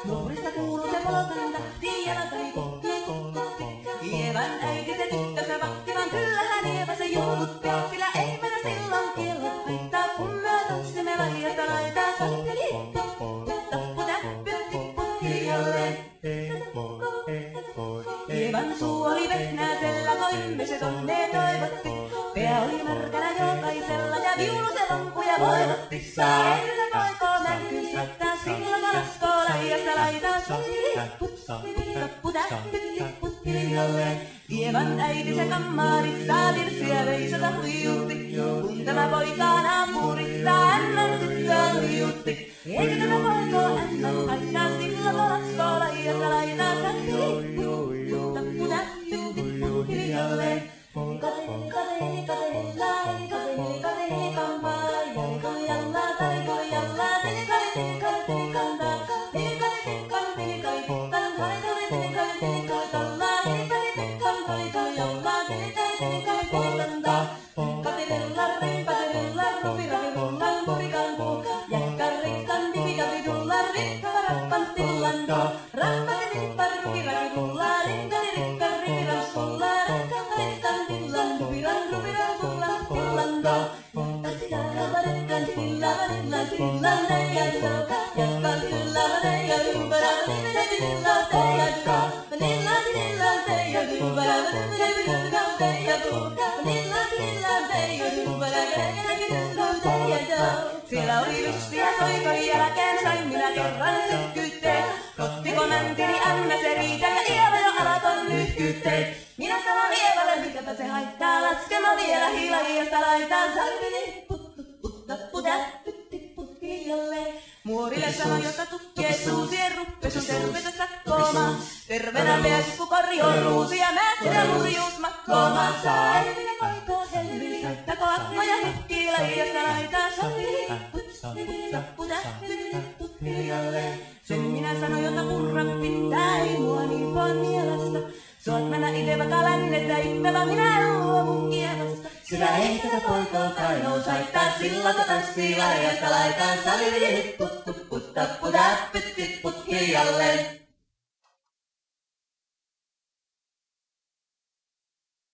Nuorista kuuluu se polkanta, jalkani putti. Ievan äiti se tyttönsä vahtivan, kyllähän Ieva se juhlutti. Sillä ei mennä silloin kiellot haittaa, kun me tanssimme laidasta laitaan. Satteli tappu täppytti putti jolleen. Ievan suu oli vehnäisellä, koimme se tonne toivotti. Pää oli märkänä jokaisella ja viulu se lampuja voivotti. Saarilla poikoo mänty syöttää, sillä kalaskoo laidasta laitaan. Satteli tappu täppytti putti jolleen. Ievan äiti se kammarissa virsiä veisata huijutti. Kun tämä poika naapurittaa, ännän tyttöä huijutti. Eikä tämä poikoo ännän haittaa, sillä kalaskoo laidasta laitaan. Satteli tappu täppytti putti jolleen. Siellä oli lystiä soikon jälkeen, sain minä kerran nyhkytteet. Ottiko mäntini ämmä se riitä ja Ieva jo alaton nyhkytteet. Minä sanon Ievalle, mikäpä se haittaa, laskema vielä hiilajasta laitaan. Salvini tappu täppytti putki jolleen. Muorille sanoi, jota tukkee suusien ruppesun tervetä sakkoomaan. Tervenä miesku korjoon ruusi ja määrä murjuus makkoomaan. Saa elvin ja poikoo helvili, tako akkoja hikkii laijasta laitaan. Salvini tappu täppytti putki jolleen. Sen minä sanoin, jota purra pitää, ei mua niin vaan mielestä. Suot mennä ite vaikka lännettä ittävä, minä en luovu Ievasta. Sillä ei tätä poikoo kainous haittaa, sillä tanssii laidasta laitaan. Salvini tappu täppytti putki jolleen.